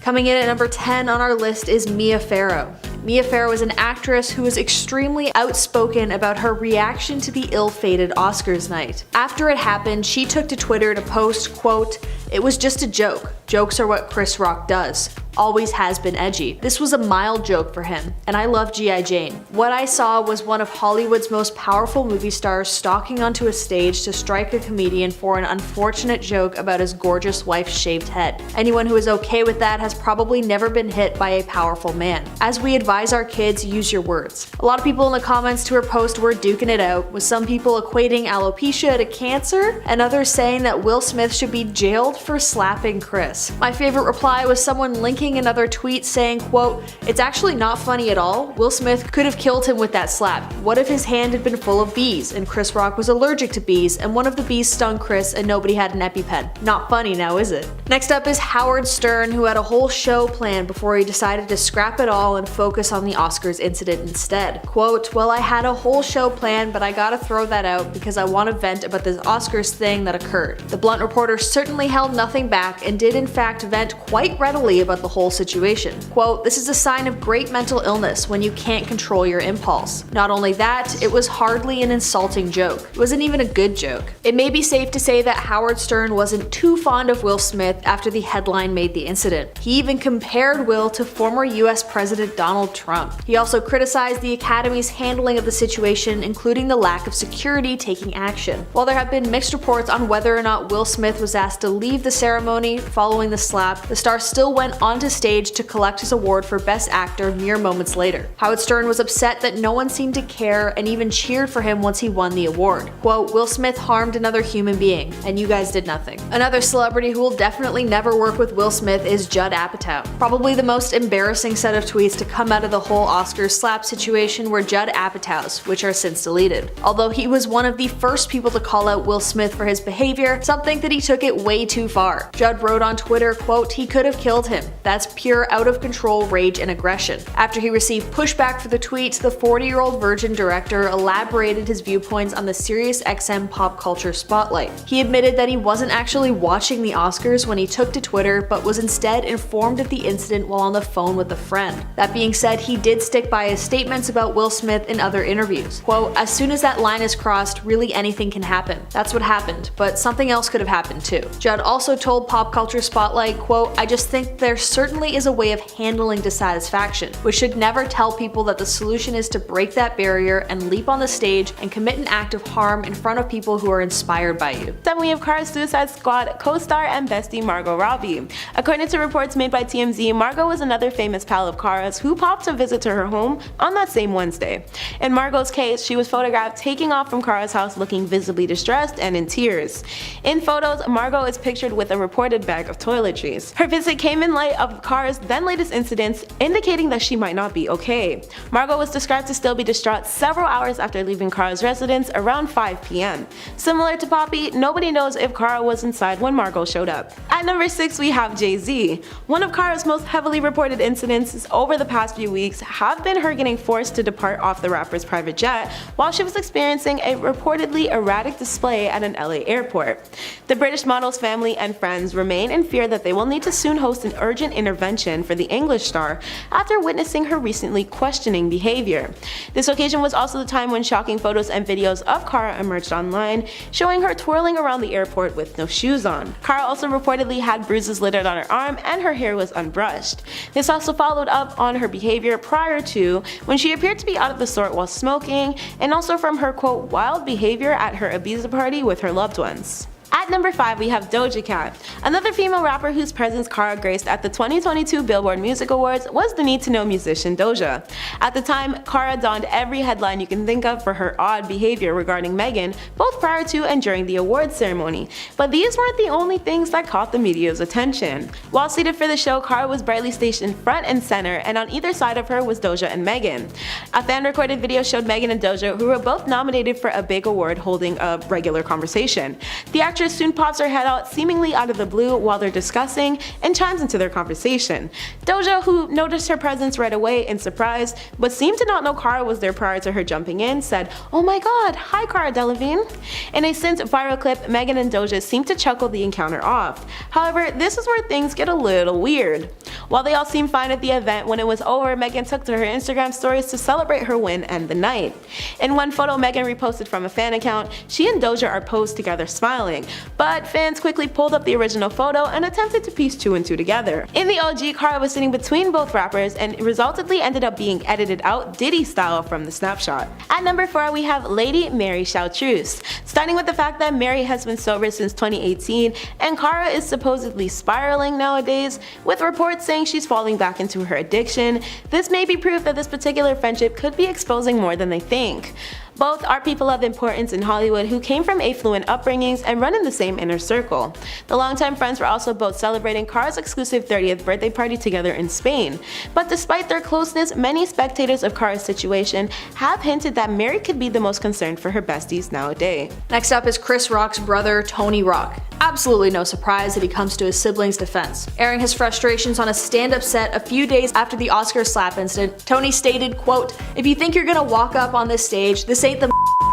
Coming in at number 10 on our list is Mia Farrow. Mia Farrow is an actress who was extremely outspoken about her reaction to the ill-fated Oscars night. After it happened, she took to Twitter to post, quote, "It was just a joke. Jokes are what Chris Rock does. Always has been edgy. This was a mild joke for him, and I love G.I. Jane. What I saw was one of Hollywood's most powerful movie stars stalking onto a stage to strike a comedian for an unfortunate joke about his gorgeous wife's shaved head. Anyone who is okay with that has probably never been hit by a powerful man. As we advise our kids, use your words." A lot of people in the comments to her post were duking it out, with some people equating alopecia to cancer, and others saying that Will Smith should be jailed for slapping Chris. My favorite reply was someone linking another tweet saying, quote, "It's actually not funny at all. Will Smith could have killed him with that slap. What if his hand had been full of bees and Chris Rock was allergic to bees and one of the bees stung Chris and nobody had an EpiPen? Not funny now, is it?" Next up is Howard Stern, who had a whole show planned before he decided to scrap it all and focus on the Oscars incident instead. Quote, "Well, I had a whole show planned, but I gotta throw that out because I want to vent about this Oscars thing that occurred." The blunt reporter certainly held nothing back and did in fact vent quite readily about the whole situation. Quote, "This is a sign of great mental illness when you can't control your impulse. Not only that, it was hardly an insulting joke. It wasn't even a good joke." It may be safe to say that Howard Stern wasn't too fond of Will Smith after the headline made the incident. He even compared Will to former US President Donald Trump. He also criticized the Academy's handling of the situation, including the lack of security taking action. While there have been mixed reports on whether or not Will Smith was asked to leave the ceremony following the slap, the star still went onto stage to collect his award for Best Actor mere moments later. Howard Stern was upset that no one seemed to care and even cheered for him once he won the award. Quote, "Will Smith harmed another human being, and you guys did nothing." Another celebrity who will definitely never work with Will Smith is Judd Apatow. Probably the most embarrassing set of tweets to come out of the whole Oscars slap situation were Judd Apatow's, which are since deleted. Although he was one of the first people to call out Will Smith for his behavior, some think that he took it way too far. Judd wrote on Twitter, quote, "He could have killed him. That's pure out-of-control rage and aggression." After he received pushback for the tweet, the 40-year-old Virgin director elaborated his viewpoints on the SiriusXM pop culture spotlight. He admitted that he wasn't actually watching the Oscars when he took to Twitter, but was instead informed of the incident while on the phone with a friend. That being said, he did stick by his statements about Will Smith in other interviews. Quote, "As soon as that line is crossed, really anything can happen. That's what happened, but something else could have happened too." Judd also told Pop Culture Spotlight, quote, "I just think there certainly is a way of handling dissatisfaction. We should never tell people that the solution is to break that barrier and leap on the stage and commit an act of harm in front of people who are inspired by you." Then we have Kara's Suicide Squad co-star and bestie Margot Robbie. According to reports made by TMZ, Margot was another famous pal of Kara's who popped a visit to her home on that same Wednesday. In Margot's case, she was photographed taking off from Kara's house looking visibly distressed and in tears. In photos, Margot is pictured with a reported bag of toiletries. Her visit came in light of Kara's then latest incidents, indicating that she might not be okay. Margot was described to still be distraught several hours after leaving Kara's residence around 5 p.m. Similar to Poppy, nobody knows if Kara was inside when Margot showed up. At number 6 we have Jay-Z. One of Kara's most heavily reported incidents over the past few weeks have been her getting forced to depart off the rapper's private jet while she was experiencing a reportedly erratic display at an LA airport. The British model's family and friends remain in fear that they will need to soon host an urgent intervention for the English star after witnessing her recently questioning behavior. This occasion was also the time when shocking photos and videos of Kara emerged online, showing her twirling around the airport with no shoes on. Kara also reportedly had bruises littered on her arm and her hair was unbrushed. This also followed up on her behavior prior to, when she appeared to be out of the sort while smoking, and also from her quote wild behavior at her Ibiza party with her loved ones. At number 5 we have Doja Cat. Another female rapper whose presence Kara graced at the 2022 Billboard Music Awards was the need-to-know musician Doja. At the time, Kara donned every headline you can think of for her odd behavior regarding Megan, both prior to and during the awards ceremony. But these weren't the only things that caught the media's attention. While seated for the show, Kara was brightly stationed front and center, and on either side of her was Doja and Megan. A fan-recorded video showed Megan and Doja, who were both nominated for a big award, holding a regular conversation. The actress actress soon pops her head out seemingly out of the blue while they're discussing and chimes into their conversation. Doja, who noticed her presence right away in surprise, but seemed to not know Cara was there prior to her jumping in, said, "Oh my god, hi Cara Delevingne." In a since viral clip, Megan and Doja seem to chuckle the encounter off. However, this is where things get a little weird. While they all seemed fine at the event, when it was over, Megan took to her Instagram stories to celebrate her win and the night. In one photo Megan reposted from a fan account, she and Doja are posed together smiling, but fans quickly pulled up the original photo and attempted to piece two and two together. In the OG, Cara was sitting between both rappers and resultantly ended up being edited out Diddy style from the snapshot. At number 4 we have Lady Mary Chartreuse. Starting with the fact that Mary has been sober since 2018 and Cara is supposedly spiraling nowadays, with reports saying she's falling back into her addiction. This may be proof that this particular friendship could be exposing more than they think. Both are people of importance in Hollywood who came from affluent upbringings and run in the same inner circle. The longtime friends were also both celebrating Cara's exclusive 30th birthday party together in Spain. But despite their closeness, many spectators of Cara's situation have hinted that Mary could be the most concerned for her besties nowadays. Next up is Chris Rock's brother, Tony Rock. Absolutely no surprise that he comes to his siblings' defense. Airing his frustrations on a stand-up set a few days after the Oscar slap incident, Tony stated, quote, "If you think you're gonna walk up on this stage, this ain't the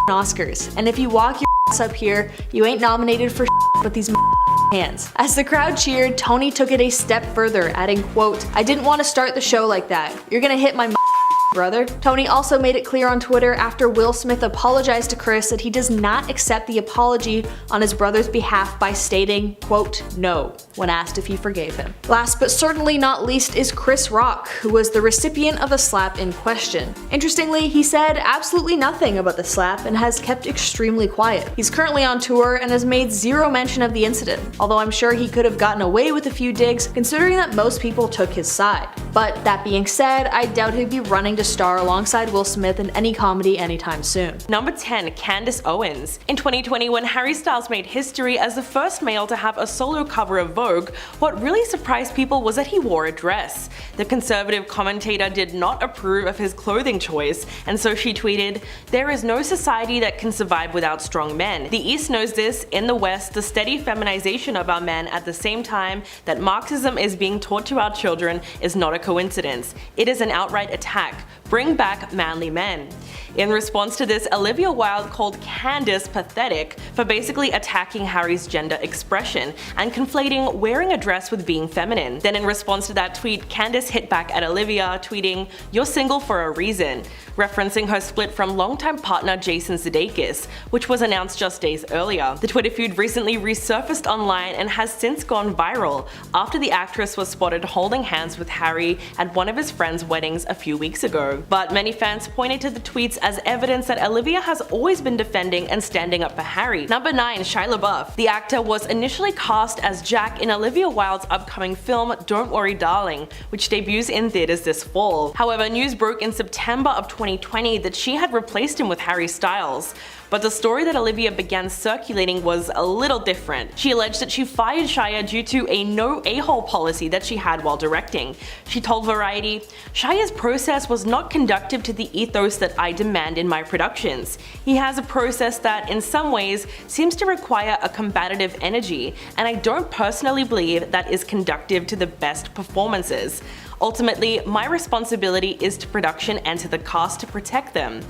Oscars. And if you walk your ass up here, you ain't nominated for but these hands." As the crowd cheered, Tony took it a step further, adding, quote, "I didn't want to start the show like that. You're gonna hit my brother." Tony also made it clear on Twitter after Will Smith apologized to Chris that he does not accept the apology on his brother's behalf by stating, quote, "No," when asked if he forgave him. Last but certainly not least is Chris Rock, who was the recipient of the slap in question. Interestingly, he said absolutely nothing about the slap and has kept extremely quiet. He's currently on tour and has made zero mention of the incident, although I'm sure he could have gotten away with a few digs considering that most people took his side. But that being said, I doubt he'd be running to star alongside Will Smith in any comedy anytime soon. Number 10. Candace Owens. In 2021, Harry Styles made history as the first male to have a solo cover of Vogue. What really surprised people was that he wore a dress. The conservative commentator did not approve of his clothing choice, and so she tweeted, "There is no society that can survive without strong men. The East knows this, in the West, the steady feminization of our men at the same time that Marxism is being taught to our children is not a coincidence. It is an outright attack. Bring back manly men." In response to this, Olivia Wilde called Candace pathetic for basically attacking Harry's gender expression and conflating wearing a dress with being feminine. Then in response to that tweet, Candace hit back at Olivia, tweeting, "You're single for a reason," referencing her split from longtime partner Jason Sudeikis, which was announced just days earlier. The Twitter feud recently resurfaced online and has since gone viral after the actress was spotted holding hands with Harry at one of his friends' weddings a few weeks ago. But many fans pointed to the tweets as evidence that Olivia has always been defending and standing up for Harry. Number 9. Shia LaBeouf. The actor was initially cast as Jack in Olivia Wilde's upcoming film Don't Worry Darling, which debuts in theaters this fall. However, news broke in September of 2020 that she had replaced him with Harry Styles. But the story that Olivia began circulating was a little different. She alleged that she fired Shia due to a no a-hole policy that she had while directing. She told Variety, "Shia's process was not conducive to the ethos that I demand in my productions. He has a process that, in some ways, seems to require a combative energy, and I don't personally believe that is conducive to the best performances. Ultimately, my responsibility is to production and to the cast to protect them."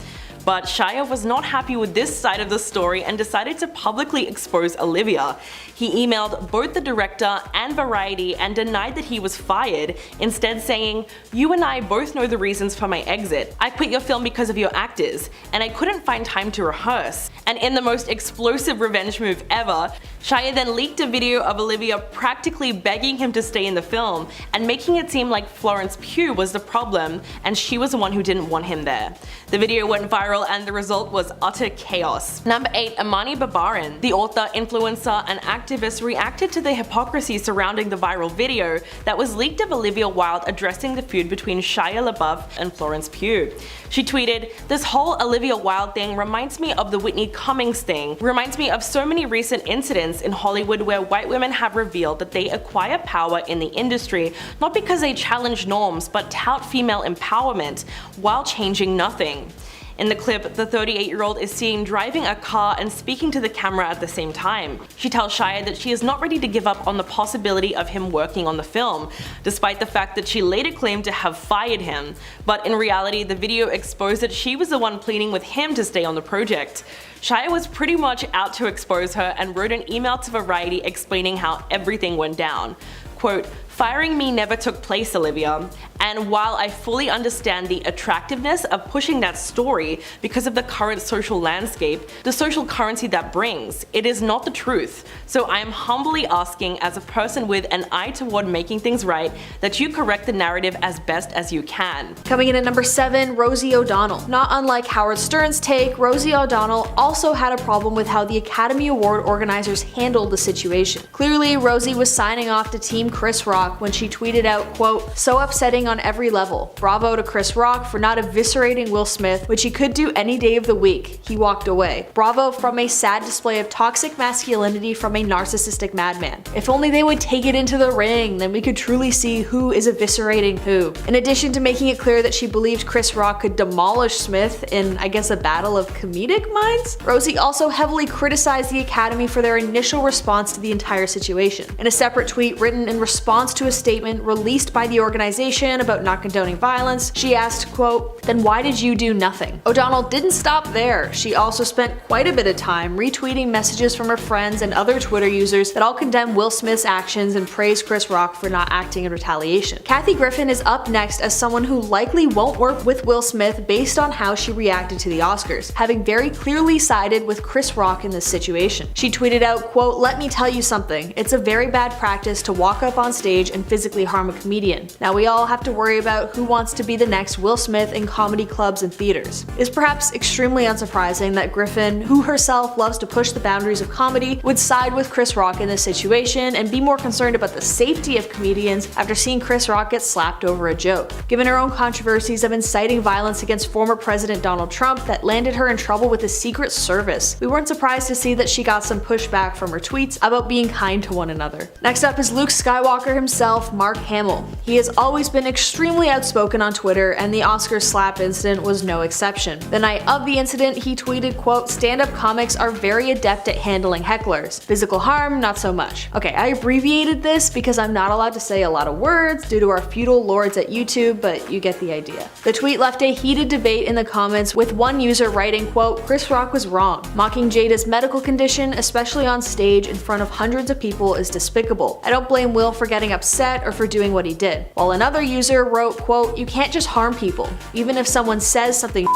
But Shia was not happy with this side of the story and decided to publicly expose Olivia. He emailed both the director and Variety and denied that he was fired, instead saying, "You and I both know the reasons for my exit. I quit your film because of your actors, and I couldn't find time to rehearse." And in the most explosive revenge move ever, Shia then leaked a video of Olivia practically begging him to stay in the film and making it seem like Florence Pugh was the problem and she was the one who didn't want him there. The video went viral and the result was utter chaos. Number 8. Amani Babaran. The author, influencer, and activist reacted to the hypocrisy surrounding the viral video that was leaked of Olivia Wilde addressing the feud between Shia LaBeouf and Florence Pugh. She tweeted, "This whole Olivia Wilde thing reminds me of the Whitney Cummings thing, reminds me of so many recent incidents in Hollywood where white women have revealed that they acquire power in the industry not because they challenge norms but tout female empowerment while changing nothing." In the clip, the 38-year-old is seen driving a car and speaking to the camera at the same time. She tells Shia that she is not ready to give up on the possibility of him working on the film, despite the fact that she later claimed to have fired him. But in reality, the video exposed that she was the one pleading with him to stay on the project. Shia was pretty much out to expose her and wrote an email to Variety explaining how everything went down. Quote, "Firing me never took place, Olivia, and while I fully understand the attractiveness of pushing that story because of the current social landscape, the social currency that brings, it is not the truth. So I am humbly asking, as a person with an eye toward making things right, that you correct the narrative as best as you can." Coming in at number 7, Rosie O'Donnell. Not unlike Howard Stern's take, Rosie O'Donnell also had a problem with how the Academy Award organizers handled the situation. Clearly, Rosie was signing off to Team Chris Rock when she tweeted out, quote, "So upsetting on every level. Bravo to Chris Rock for not eviscerating Will Smith, which he could do any day of the week. He walked away. Bravo from a sad display of toxic masculinity from a narcissistic madman. If only they would take it into the ring, then we could truly see who is eviscerating who." In addition to making it clear that she believed Chris Rock could demolish Smith in, I guess, a battle of comedic minds, Rosie also heavily criticized the Academy for their initial response to the entire situation. In a separate tweet written in response to a statement released by the organization about not condoning violence, she asked, quote, "Then why did you do nothing?" O'Donnell didn't stop there. She also spent quite a bit of time retweeting messages from her friends and other Twitter users that all condemn Will Smith's actions and praise Chris Rock for not acting in retaliation. Kathy Griffin is up next as someone who likely won't work with Will Smith based on how she reacted to the Oscars, having very clearly sided with Chris Rock in this situation. She tweeted out, quote, "Let me tell you something. It's a very bad practice to walk up on stage and physically harm a comedian. Now we all have to worry about who wants to be the next Will Smith in comedy clubs and theaters." It is perhaps extremely unsurprising that Griffin, who herself loves to push the boundaries of comedy, would side with Chris Rock in this situation and be more concerned about the safety of comedians after seeing Chris Rock get slapped over a joke. Given her own controversies of inciting violence against former President Donald Trump that landed her in trouble with the Secret Service, we weren't surprised to see that she got some pushback from her tweets about being kind to one another. Next up is Luke Skywalker himself, Mark Hamill. He has always been extremely outspoken on Twitter, and the Oscar slap incident was no exception. The night of the incident, he tweeted, quote, "Stand-up comics are very adept at handling hecklers. Physical harm, not so much." Okay, I abbreviated this because I'm not allowed to say a lot of words due to our feudal lords at YouTube, but you get the idea. The tweet left a heated debate in the comments, with one user writing, quote, "Chris Rock was wrong. Mocking Jada's medical condition, especially on stage in front of hundreds of people, is despicable. I don't blame Will for getting upset or for doing what he did." While another user wrote, quote, "You can't just harm people. Even if someone says something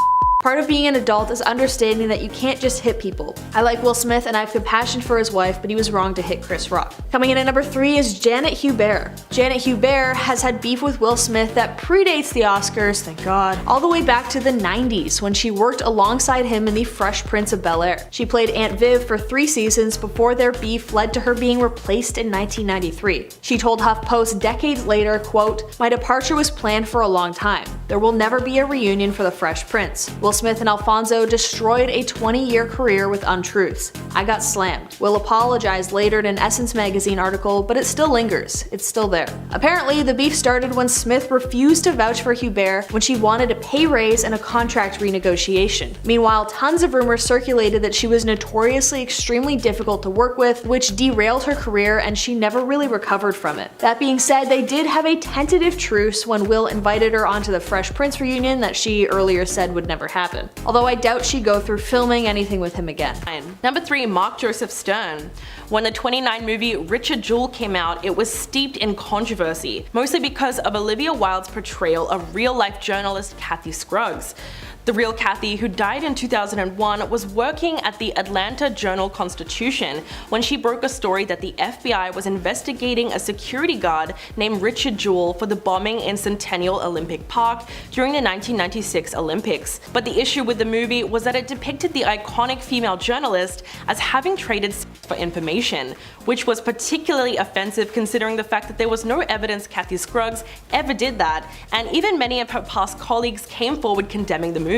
Part of being an adult is understanding that you can't just hit people. I like Will Smith and I have compassion for his wife, but he was wrong to hit Chris Rock." Coming in at number 3 is Janet Hubert. Janet Hubert has had beef with Will Smith that predates the Oscars, thank God, all the way back to the 90s when she worked alongside him in The Fresh Prince of Bel-Air. She played Aunt Viv for 3 seasons before their beef led to her being replaced in 1993. She told HuffPost decades later, quote, "My departure was planned for a long time. There will never be a reunion for The Fresh Prince. Will Smith and Alfonso destroyed a 20-year career with untruths. I got slammed." Will apologized later in an Essence magazine article, but it still lingers. It's still there. Apparently, the beef started when Smith refused to vouch for Hubert when she wanted a pay raise and a contract renegotiation. Meanwhile, tons of rumors circulated that she was notoriously extremely difficult to work with, which derailed her career and she never really recovered from it. That being said, they did have a tentative truce when Will invited her onto the Fresh Prince reunion that she earlier said would never happen. Although I doubt she'd go through filming anything with him again. Number 3, Mark Joseph Stern. When the 29 movie Richard Jewell came out, it was steeped in controversy, mostly because of Olivia Wilde's portrayal of real-life journalist Kathy Scruggs. The real Kathy, who died in 2001, was working at the Atlanta Journal-Constitution when she broke a story that the FBI was investigating a security guard named Richard Jewell for the bombing in Centennial Olympic Park during the 1996 Olympics. But the issue with the movie was that it depicted the iconic female journalist as having traded sex for information, which was particularly offensive considering the fact that there was no evidence Kathy Scruggs ever did that, and even many of her past colleagues came forward condemning the movie.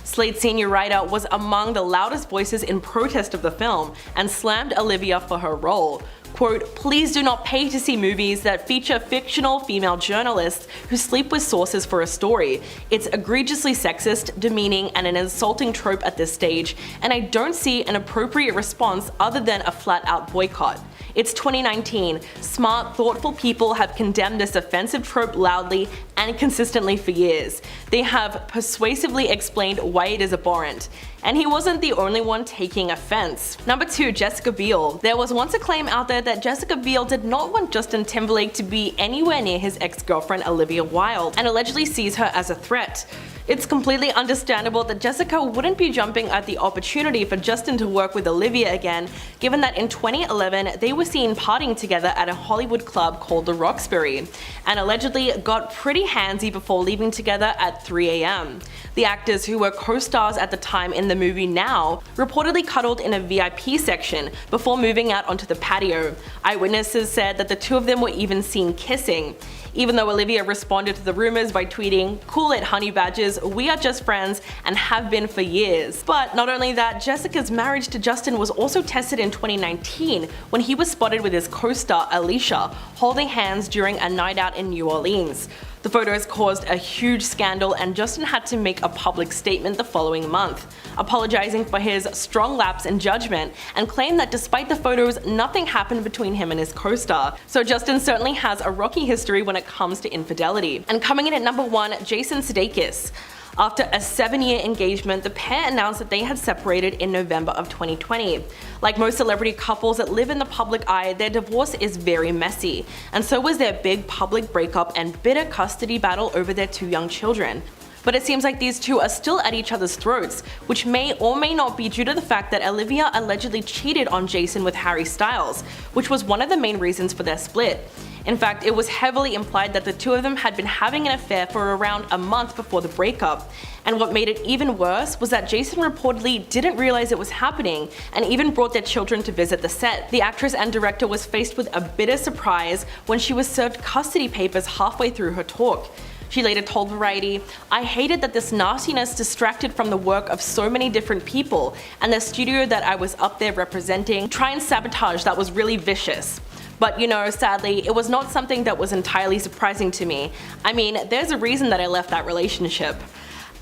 Slate senior writer was among the loudest voices in protest of the film and slammed Olivia for her role. Quote, "Please do not pay to see movies that feature fictional female journalists who sleep with sources for a story. It's egregiously sexist, demeaning, and an insulting trope at this stage, and I don't see an appropriate response other than a flat-out boycott. It's 2019. Smart, thoughtful people have condemned this offensive trope loudly and consistently for years. They have persuasively explained why it is abhorrent. And he wasn't the only one taking offense." Number 2. Jessica Biel. There was once a claim out there that Jessica Biel did not want Justin Timberlake to be anywhere near his ex-girlfriend Olivia Wilde, and allegedly sees her as a threat. It's completely understandable that Jessica wouldn't be jumping at the opportunity for Justin to work with Olivia again, given that in 2011 they were seen partying together at a Hollywood club called the Roxbury, and allegedly got pretty handsy before leaving together at 3 a.m. The actors, who were co-stars at the time in the movie Now, reportedly cuddled in a VIP section before moving out onto the patio. Eyewitnesses said that the two of them were even seen kissing. Even though Olivia responded to the rumors by tweeting, "Cool it, honey badgers, we are just friends and have been for years." But not only that, Jessica's marriage to Justin was also tested in 2019 when he was spotted with his co-star Alicia holding hands during a night out in New Orleans. The photos caused a huge scandal, and Justin had to make a public statement the following month, apologizing for his strong lapse in judgment, and claimed that despite the photos, nothing happened between him and his co-star. So Justin certainly has a rocky history when it comes to infidelity. And coming in at number 1, Jason Sudeikis. After a 7-year engagement, the pair announced that they had separated in November of 2020. Like most celebrity couples that live in the public eye, their divorce is very messy, and so was their big public breakup and bitter custody battle over their 2 young children. But it seems like these two are still at each other's throats, which may or may not be due to the fact that Olivia allegedly cheated on Jason with Harry Styles, which was one of the main reasons for their split. In fact, it was heavily implied that the two of them had been having an affair for around a month before the breakup. And what made it even worse was that Jason reportedly didn't realize it was happening and even brought their children to visit the set. The actress and director was faced with a bitter surprise when she was served custody papers halfway through her talk. She later told Variety, "I hated that this nastiness distracted from the work of so many different people, and the studio that I was up there representing, try and sabotage that was really vicious. But you know, sadly, it was not something that was entirely surprising to me. I mean, there's a reason that I left that relationship."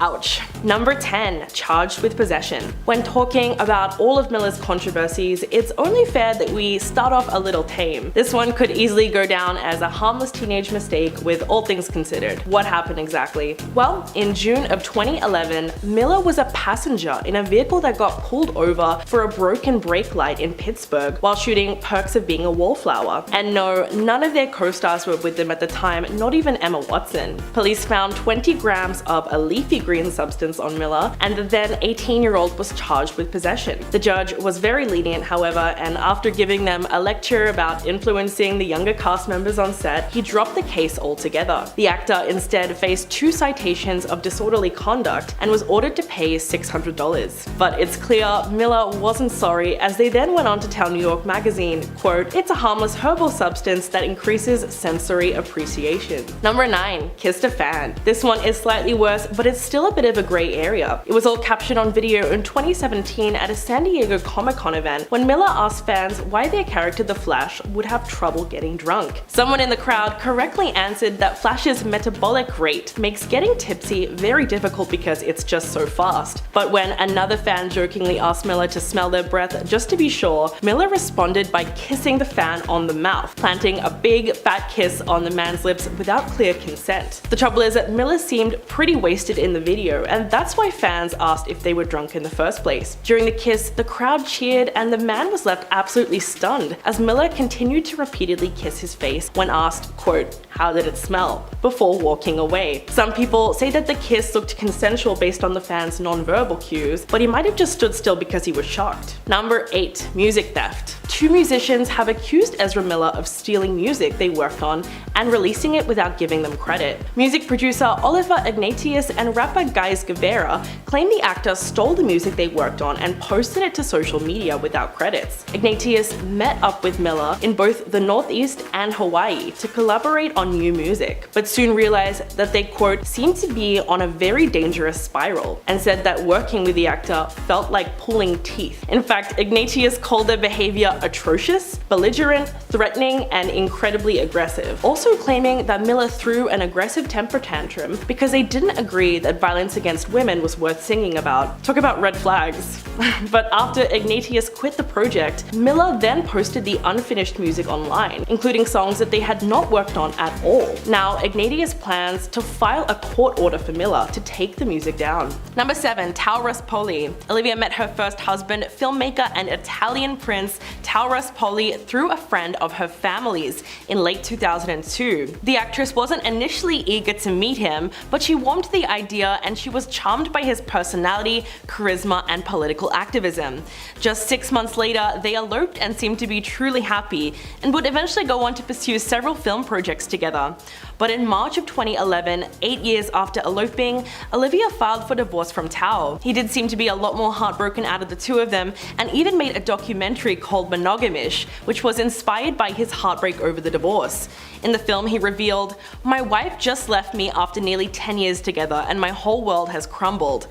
Ouch. Number 10, charged with possession. When talking about all of Miller's controversies, it's only fair that we start off a little tame. This one could easily go down as a harmless teenage mistake with all things considered. What happened exactly? Well, in June of 2011, Miller was a passenger in a vehicle that got pulled over for a broken brake light in Pittsburgh while shooting Perks of Being a Wallflower. And no, none of their co-stars were with them at the time, not even Emma Watson. Police found 20 grams of a leafy green substance on Miller, and the then 18-year-old was charged with possession. The judge was very lenient, however, and after giving them a lecture about influencing the younger cast members on set, he dropped the case altogether. The actor instead faced 2 citations of disorderly conduct and was ordered to pay $600. But it's clear Miller wasn't sorry, as they then went on to tell New York Magazine, quote, "It's a harmless herbal substance that increases sensory appreciation." Number 9, kissed a fan. This one is slightly worse, but it's still a bit of a gray area. It was all captured on video in 2017 at a San Diego Comic-Con event when Miller asked fans why their character The Flash would have trouble getting drunk. Someone in the crowd correctly answered that Flash's metabolic rate makes getting tipsy very difficult because it's just so fast. But when another fan jokingly asked Miller to smell their breath just to be sure, Miller responded by kissing the fan on the mouth, planting a big fat kiss on the man's lips without clear consent. The trouble is that Miller seemed pretty wasted in the video, and that's why fans asked if they were drunk in the first place. During the kiss, the crowd cheered and the man was left absolutely stunned as Miller continued to repeatedly kiss his face when asked, quote, "How did it smell?" before walking away. Some people say that the kiss looked consensual based on the fan's non-verbal cues, but he might have just stood still because he was shocked. Number 8, music theft. 2 musicians have accused Ezra Miller of stealing music they worked on and releasing it without giving them credit. Music producer Oliver Ignatius and rapper Guys Guevara claimed the actor stole the music they worked on and posted it to social media without credits. Ignatius met up with Miller in both the Northeast and Hawaii to collaborate on new music, but soon realized that they, quote, seemed to be on a very dangerous spiral, and said that working with the actor felt like pulling teeth. In fact, Ignatius called their behavior atrocious, belligerent, threatening, and incredibly aggressive, also claiming that Miller threw an aggressive temper tantrum because they didn't agree that violence against women was worth singing about. Talk about red flags. But after Ignatius quit the project, Miller then posted the unfinished music online, including songs that they had not worked on at all. Now, Ignatius plans to file a court order for Miller to take the music down. Number 7. Tao Ruspoli. Olivia met her first husband, filmmaker and Italian prince Tao Ruspoli, through a friend of her family's in late 2002. The actress wasn't initially eager to meet him, but she warmed to the idea and she was charmed by his personality, charisma, and political activism. Just 6 months later, they eloped and seemed to be truly happy, and would eventually go on to pursue several film projects together. But in March of 2011, 8 years after eloping, Olivia filed for divorce from Tao. He did seem to be a lot more heartbroken out of the two of them, and even made a documentary called Monogamish, which was inspired by his heartbreak over the divorce. In the film, he revealed, "My wife just left me after nearly 10 years together, and my whole world has crumbled."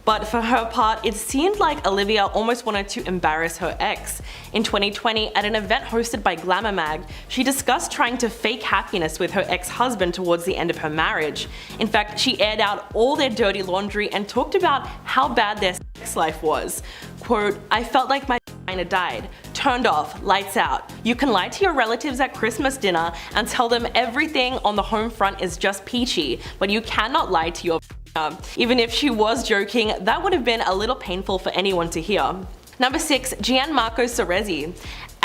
But for her part, it seemed like Olivia almost wanted to embarrass her ex. In 2020, at an event hosted by Glamour Mag, she discussed trying to fake happiness with her ex-husband towards the end of her marriage. In fact, she aired out all their dirty laundry and talked about how bad their sex life was. Quote, "I felt like my vagina died. Turned off, lights out. You can lie to your relatives at Christmas dinner and tell them everything on the home front is just peachy, but you cannot lie to your Even if she was joking, that would have been a little painful for anyone to hear. Number 6. Gianmarco Soresi.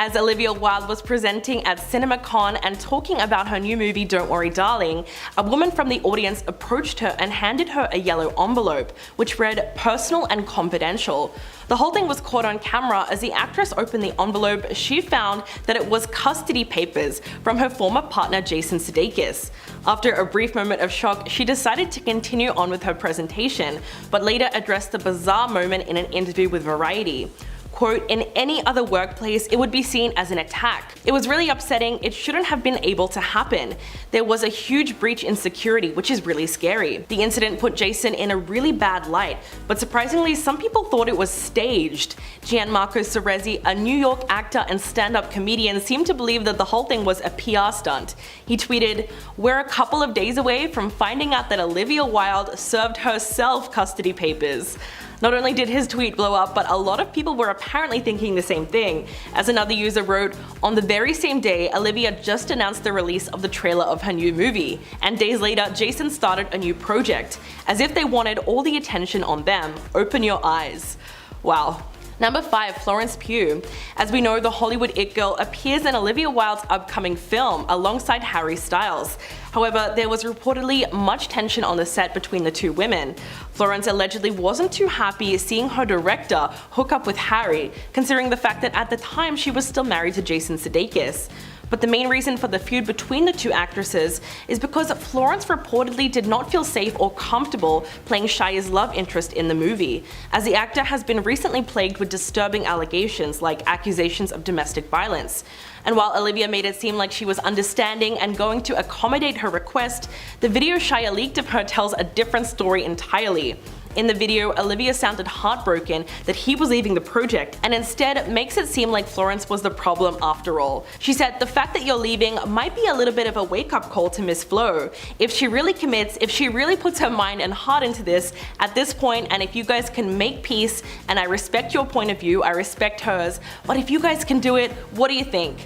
As Olivia Wilde was presenting at CinemaCon and talking about her new movie Don't Worry Darling, a woman from the audience approached her and handed her a yellow envelope, which read "Personal and Confidential." The whole thing was caught on camera. As the actress opened the envelope, she found that it was custody papers from her former partner Jason Sudeikis. After a brief moment of shock, she decided to continue on with her presentation, but later addressed the bizarre moment in an interview with Variety. Quote, "In any other workplace, it would be seen as an attack. It was really upsetting. It shouldn't have been able to happen. There was a huge breach in security, which is really scary. The incident put Jason in a really bad light, but surprisingly, some people thought it was staged." Gianmarco Soresi, a New York actor and stand-up comedian, seemed to believe that the whole thing was a PR stunt. He tweeted, "We're a couple of days away from finding out that Olivia Wilde served herself custody papers." Not only did his tweet blow up, but a lot of people were apparently thinking the same thing. As another user wrote, "On the very same day, Olivia just announced the release of the trailer of her new movie, and days later, Jason started a new project. As if they wanted all the attention on them. Open your eyes." Wow. Number 5. Florence Pugh. As we know, the Hollywood it girl appears in Olivia Wilde's upcoming film alongside Harry Styles. However, there was reportedly much tension on the set between the two women. Florence allegedly wasn't too happy seeing her director hook up with Harry, considering the fact that at the time she was still married to Jason Sudeikis. But the main reason for the feud between the two actresses is because Florence reportedly did not feel safe or comfortable playing Shia's love interest in the movie, as the actor has been recently plagued with disturbing allegations like accusations of domestic violence. And while Olivia made it seem like she was understanding and going to accommodate her request, the video Shia leaked of her tells a different story entirely. In the video, Olivia sounded heartbroken that he was leaving the project, and instead makes it seem like Florence was the problem after all. She said, "The fact that you're leaving might be a little bit of a wake-up call to Miss Flo. If she really commits, if she really puts her mind and heart into this at this point, and if you guys can make peace, and I respect your point of view, I respect hers, but if you guys can do it, what do you think?"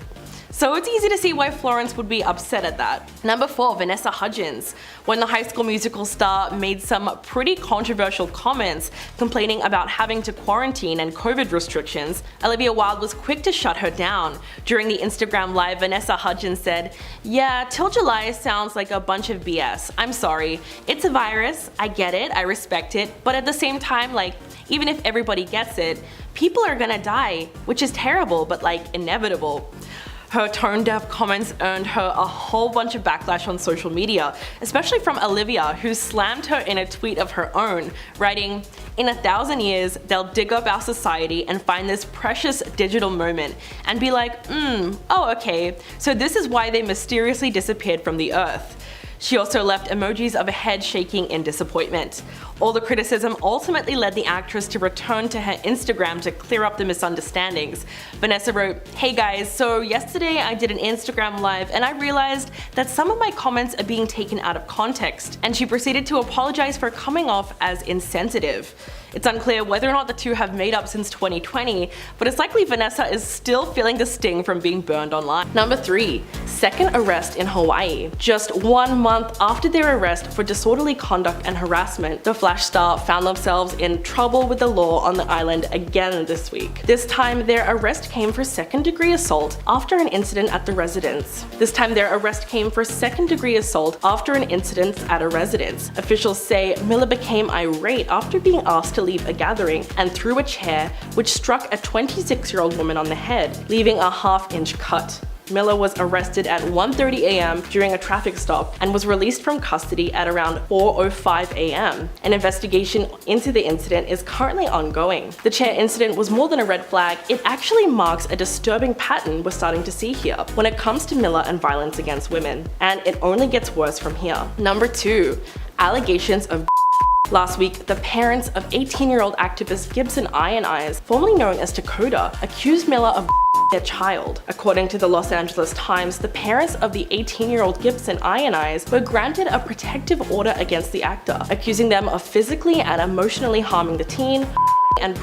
So it's easy to see why Florence would be upset at that. Number 4. Vanessa Hudgens. When the High School Musical star made some pretty controversial comments complaining about having to quarantine and COVID restrictions, Olivia Wilde was quick to shut her down. During the Instagram live, Vanessa Hudgens said, "Yeah, till July sounds like a bunch of BS. I'm sorry. It's a virus. I get it. I respect it. But at the same time, like, even if everybody gets it, people are gonna die, which is terrible, but like inevitable." Her tone-deaf comments earned her a whole bunch of backlash on social media, especially from Olivia, who slammed her in a tweet of her own, writing, "In 1,000 years, they'll dig up our society and find this precious digital moment and be like, oh okay, so this is why they mysteriously disappeared from the earth." She also left emojis of a head shaking in disappointment. All the criticism ultimately led the actress to return to her Instagram to clear up the misunderstandings. Vanessa wrote, "Hey guys, so yesterday I did an Instagram live and I realized that some of my comments are being taken out of context," and she proceeded to apologize for coming off as insensitive. It's unclear whether or not the two have made up since 2020, but it's likely Vanessa is still feeling the sting from being burned online. Number 3. Second arrest in Hawaii. Just 1 month after their arrest for disorderly conduct and harassment, the Flash star found themselves in trouble with the law on the island again this week. This time, their arrest came for second-degree assault after an incident at a residence. At a residence. Officials say Miller became irate after being asked to leave a gathering and threw a chair, which struck a 26-year-old woman on the head, leaving a half-inch cut. Miller was arrested at 1:30 a.m. during a traffic stop and was released from custody at around 4:05 a.m. An investigation into the incident is currently ongoing. The chair incident was more than a red flag, it actually marks a disturbing pattern we're starting to see here when it comes to Miller and violence against women, and it only gets worse from here. Number 2. Allegations of Last week, the parents of 18-year-old activist Gibson Ionize, formerly known as Dakota, accused Miller of their child. According to the Los Angeles Times, the parents of the 18-year-old Gibson Ionize were granted a protective order against the actor, accusing them of physically and emotionally harming the teen and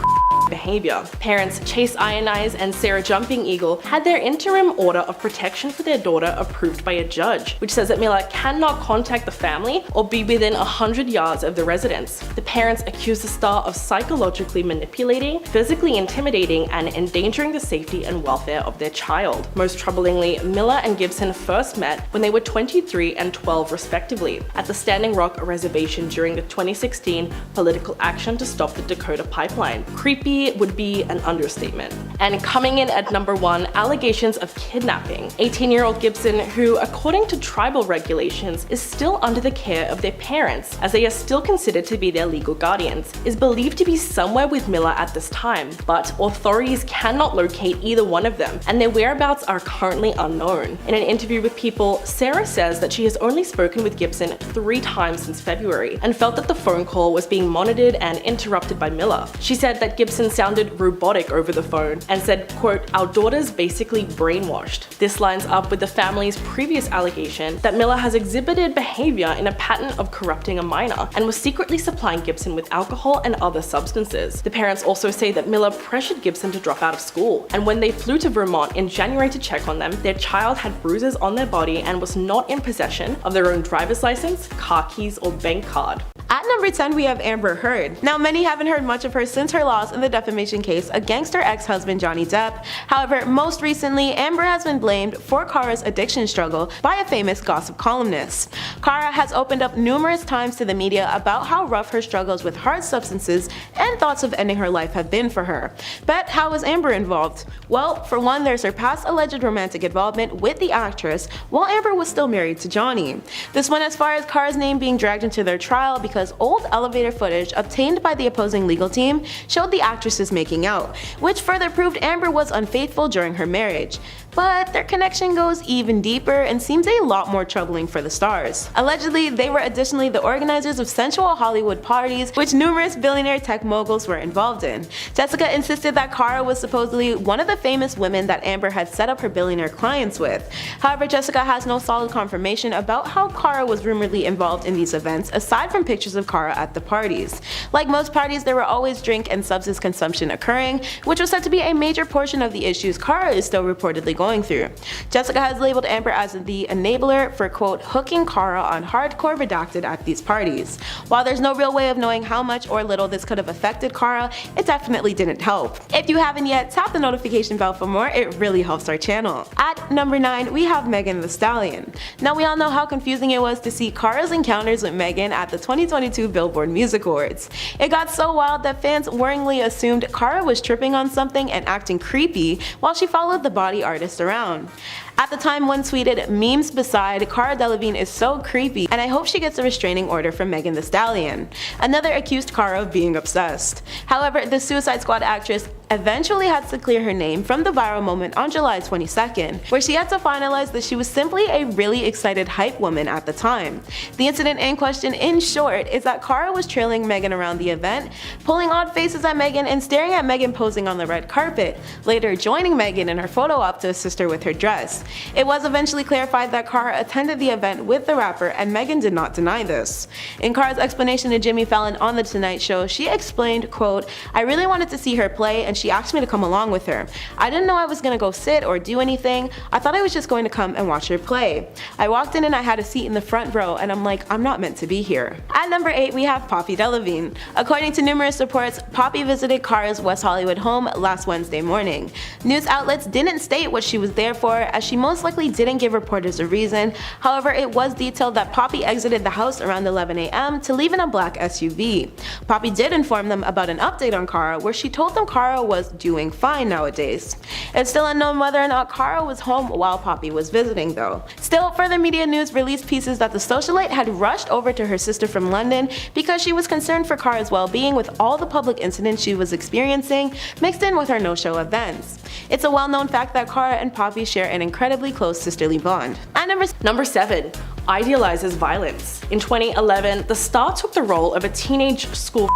behavior. Parents Chase Ionize and Sarah Jumping Eagle had their interim order of protection for their daughter approved by a judge, which says that Miller cannot contact the family or be within 100 yards of the residence. The parents accuse the star of psychologically manipulating, physically intimidating, and endangering the safety and welfare of their child. Most troublingly, Miller and Gibson first met when they were 23 and 12 respectively, at the Standing Rock Reservation during the 2016 political action to stop the Dakota pipeline. Creepy would be an understatement. And coming in at number 1, allegations of kidnapping. 18-year-old Gibson, who according to tribal regulations is still under the care of their parents as they are still considered to be their legal guardians, is believed to be somewhere with Miller at this time, but authorities cannot locate either one of them and their whereabouts are currently unknown. In an interview with People, Sarah says that she has only spoken with Gibson 3 times since February and felt that the phone call was being monitored and interrupted by Miller. She said that Gibson sounded robotic over the phone and said, quote, "Our daughter's basically brainwashed." This lines up with the family's previous allegation that Miller has exhibited behavior in a pattern of corrupting a minor and was secretly supplying Gibson with alcohol and other substances. The parents also say that Miller pressured Gibson to drop out of school, and when they flew to Vermont in January to check on them, their child had bruises on their body and was not in possession of their own driver's license, car keys, or bank card. At number 10, we have Amber Heard. Now, many haven't heard much of her since her loss in the defamation case against her ex-husband Johnny Depp. However, most recently, Amber has been blamed for Kara's addiction struggle by a famous gossip columnist. Kara has opened up numerous times to the media about how rough her struggles with hard substances and thoughts of ending her life have been for her. But how was Amber involved? Well, for one, there's her past alleged romantic involvement with the actress while Amber was still married to Johnny. This went as far as Kara's name being dragged into their trial because old elevator footage obtained by the opposing legal team showed the actresses making out, which further proved Amber was unfaithful during her marriage. But their connection goes even deeper and seems a lot more troubling for the stars. Allegedly, they were additionally the organizers of sensual Hollywood parties, which numerous billionaire tech moguls were involved in. Jessica insisted that Kara was supposedly one of the famous women that Amber had set up her billionaire clients with. However, Jessica has no solid confirmation about how Kara was rumoredly involved in these events, aside from pictures of Kara at the parties. Like most parties, there were always drink and substance consumption occurring, which was said to be a major portion of the issues Kara is still reportedly going through. Jessica has labeled Amber as the enabler for, quote, hooking Kara on hardcore redacted at these parties. While there's no real way of knowing how much or little this could have affected Kara, it definitely didn't help. If you haven't yet, tap the notification bell for more, it really helps our channel. At number 9, we have Megan Thee Stallion. Now, we all know how confusing it was to see Kara's encounters with Megan at the 2022 Billboard Music Awards. It got so wild that fans worryingly assumed Kara was tripping on something and acting creepy while she followed the body artist around. At the time, one tweeted, "Memes beside, Cara Delevingne is so creepy and I hope she gets a restraining order from Megan Thee Stallion." Another accused Cara of being obsessed. However, the Suicide Squad actress eventually had to clear her name from the viral moment on July 22nd, where she had to finalize that she was simply a really excited hype woman at the time. The incident in question, in short, is that Cara was trailing Megan around the event, pulling odd faces at Megan and staring at Megan posing on the red carpet, later joining Megan in her photo op to assist her with her dress. It was eventually clarified that Cara attended the event with the rapper, and Megan did not deny this. In Cara's explanation to Jimmy Fallon on The Tonight Show, she explained, quote, "I really wanted to see her play and she asked me to come along with her. I didn't know I was gonna go sit or do anything. I thought I was just going to come and watch her play. I walked in and I had a seat in the front row and I'm like, I'm not meant to be here." At number 8 we have Poppy Delevingne. According to numerous reports, Poppy visited Cara's West Hollywood home last Wednesday morning. News outlets didn't state what she was there for, as she most likely didn't give reporters a reason. However, it was detailed that Poppy exited the house around 11 a.m. to leave in a black SUV. Poppy did inform them about an update on Cara, where she told them Cara was doing fine nowadays. It's still unknown whether or not Cara was home while Poppy was visiting though. Still, further media news released pieces that the socialite had rushed over to her sister from London because she was concerned for Cara's well-being with all the public incidents she was experiencing, mixed in with her no-show events. It's a well-known fact that Cara and Poppy share an incredibly close sisterly bond. At Number 7. Idealizes violence. In 2011, the star took the role of a teenage school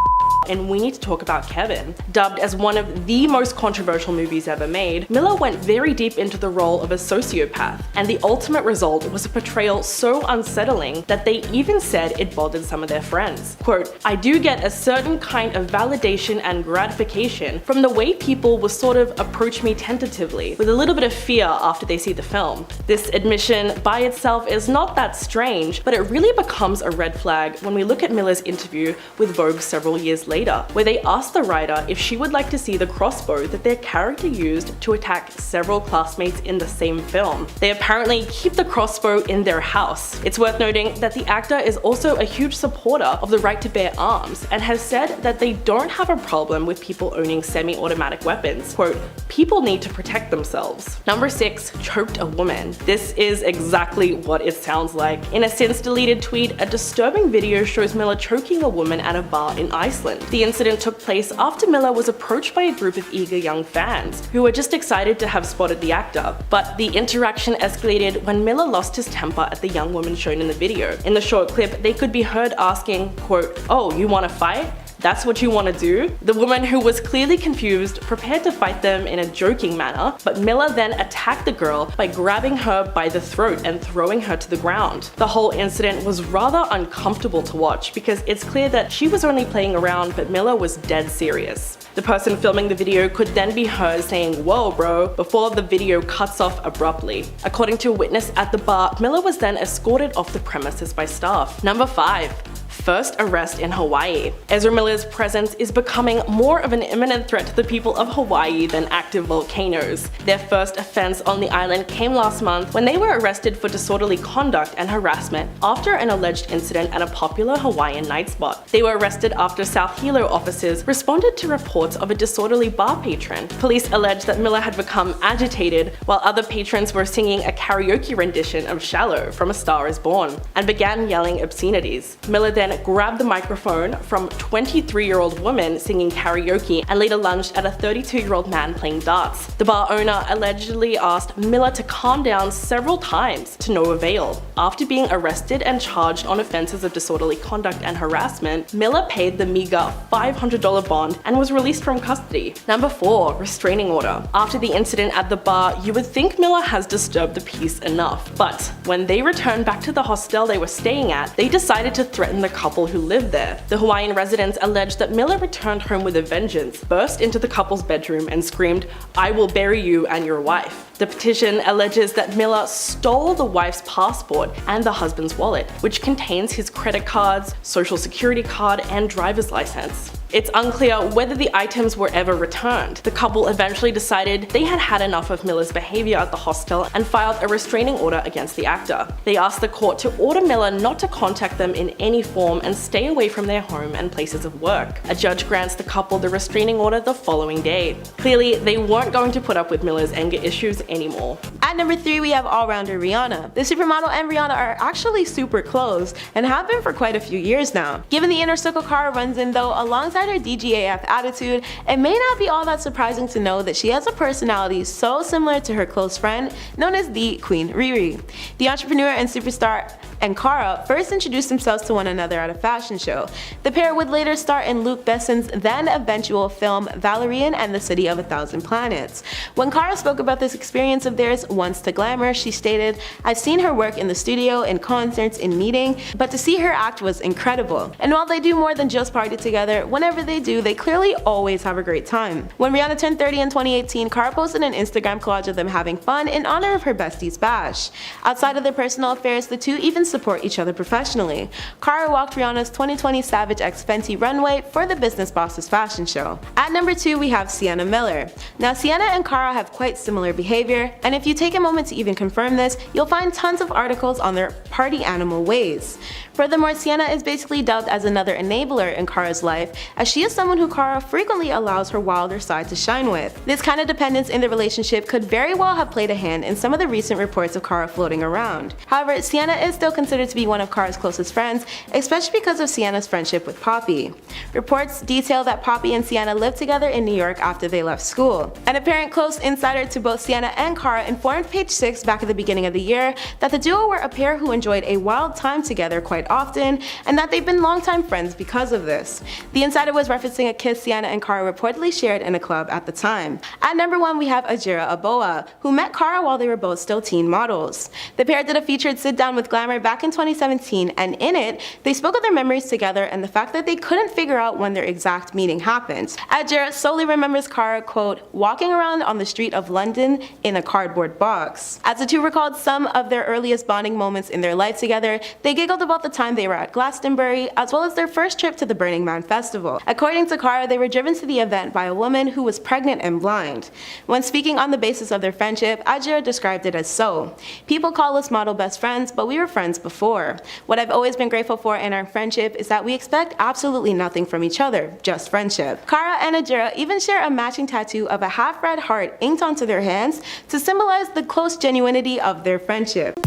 in We Need to Talk About Kevin. Dubbed as one of the most controversial movies ever made, Miller went very deep into the role of a sociopath, and the ultimate result was a portrayal so unsettling that they even said it bothered some of their friends. Quote, "I do get a certain kind of validation and gratification from the way people will sort of approach me tentatively, with a little bit of fear after they see the film. This admission by itself is not that strange, but it really becomes a red flag when we look at Miller's interview with Vogue several years later, where they asked the writer if she would like to see the crossbow that their character used to attack several classmates in the same film. They apparently keep the crossbow in their house. It's worth noting that the actor is also a huge supporter of the right to bear arms and has said that they don't have a problem with people owning semi-automatic weapons. Quote, "People need to protect themselves." Number 6. Choked a woman. This is exactly what it sounds like. In a since deleted tweet, a disturbing video shows Miller choking a woman at a bar in Iceland. The incident took place after Miller was approached by a group of eager young fans who were just excited to have spotted the actor. But the interaction escalated when Miller lost his temper at the young woman shown in the video. In the short clip, they could be heard asking, quote, "Oh, you wanna fight? That's what you want to do?" The woman, who was clearly confused, prepared to fight them in a joking manner, but Miller then attacked the girl by grabbing her by the throat and throwing her to the ground. The whole incident was rather uncomfortable to watch because it's clear that she was only playing around, but Miller was dead serious. The person filming the video could then be heard saying, "Whoa, bro," before the video cuts off abruptly. According to a witness at the bar, Miller was then escorted off the premises by staff. Number 5. First arrest in Hawaii. Ezra Miller's presence is becoming more of an imminent threat to the people of Hawaii than active volcanoes. Their first offense on the island came last month when they were arrested for disorderly conduct and harassment after an alleged incident at a popular Hawaiian night spot. They were arrested after South Hilo officers responded to reports of a disorderly bar patron. Police alleged that Miller had become agitated while other patrons were singing a karaoke rendition of "Shallow" from A Star Is Born and began yelling obscenities. Miller then grabbed the microphone from 23-year-old woman singing karaoke and later lunged at a 32-year-old man playing darts. The bar owner allegedly asked Miller to calm down several times, to no avail. After being arrested and charged on offenses of disorderly conduct and harassment, Miller paid the meager $500 bond and was released from custody. Number 4. Restraining order. After the incident at the bar, you would think Miller has disturbed the peace enough, but when they returned back to the hostel they were staying at, they decided to threaten the couple who lived there. The Hawaiian residents alleged that Miller returned home with a vengeance, burst into the couple's bedroom and screamed, "I will bury you and your wife." The petition alleges that Miller stole the wife's passport and the husband's wallet, which contains his credit cards, social security card, and driver's license. It's unclear whether the items were ever returned. The couple eventually decided they had had enough of Miller's behavior at the hostel and filed a restraining order against the actor. They asked the court to order Miller not to contact them in any form and stay away from their home and places of work. A judge grants the couple the restraining order the following day. Clearly, they weren't going to put up with Miller's anger issues anymore. At number 3, we have all-rounder Rihanna. The supermodel and Rihanna are actually super close and have been for quite a few years now. Given the inner circle Cara runs in though, alongside her DGAF attitude, it may not be all that surprising to know that she has a personality so similar to her close friend known as the Queen Riri. The entrepreneur and superstar and Cara first introduced themselves to one another at a fashion show. The pair would later star in Luc Besson's then eventual film Valerian and the City of a Thousand Planets. When Cara spoke about this experience of theirs once to Glamour, she stated, "I've seen her work in the studio, in concerts, in meeting, but to see her act was incredible. And while they do more than just party together, whenever they do, they clearly always have a great time." When Rihanna turned 30 in 2018, Cara posted an Instagram collage of them having fun in honor of her bestie's bash. Outside of their personal affairs, the two even support each other professionally. Cara walked Rihanna's 2020 Savage X Fenty runway for the Business Bosses fashion show. At number 2, we have Sienna Miller. Now, Sienna and Cara have quite similar behavior, and if you take a moment to even confirm this, you'll find tons of articles on their party animal ways. Furthermore, Sienna is basically dubbed as another enabler in Cara's life, as she is someone who Cara frequently allows her wilder side to shine with. This kind of dependence in the relationship could very well have played a hand in some of the recent reports of Cara floating around. However, Sienna is still considered to be one of Cara's closest friends, especially because of Sienna's friendship with Poppy. Reports detail that Poppy and Sienna lived together in New York after they left school. An apparent close insider to both Sienna and Cara informed Page Six back at the beginning of the year that the duo were a pair who enjoyed a wild time together quite often, and that they've been longtime friends because of this. The insider was referencing a kiss Sienna and Cara reportedly shared in a club at the time. At number 1, we have Ajira Aboa, who met Cara while they were both still teen models. The pair did a featured sit-down with Glamour back in 2017, and in it, they spoke of their memories together and the fact that they couldn't figure out when their exact meeting happened. Ajira solely remembers Cara, quote, walking around on the street of London in a cardboard box. As the two recalled some of their earliest bonding moments in their life together, they giggled about the time they were at Glastonbury, as well as their first trip to the Burning Man festival. According to Cara, they were driven to the event by a woman who was pregnant and blind. When speaking on the basis of their friendship, Ajira described it as so: "People call us model best friends, but we were friends before. What I've always been grateful for in our friendship is that we expect absolutely nothing from each other, just friendship." Cara and Ajira even share a matching tattoo of a half-red heart inked onto their hands to symbolize the close genuinity of their friendship.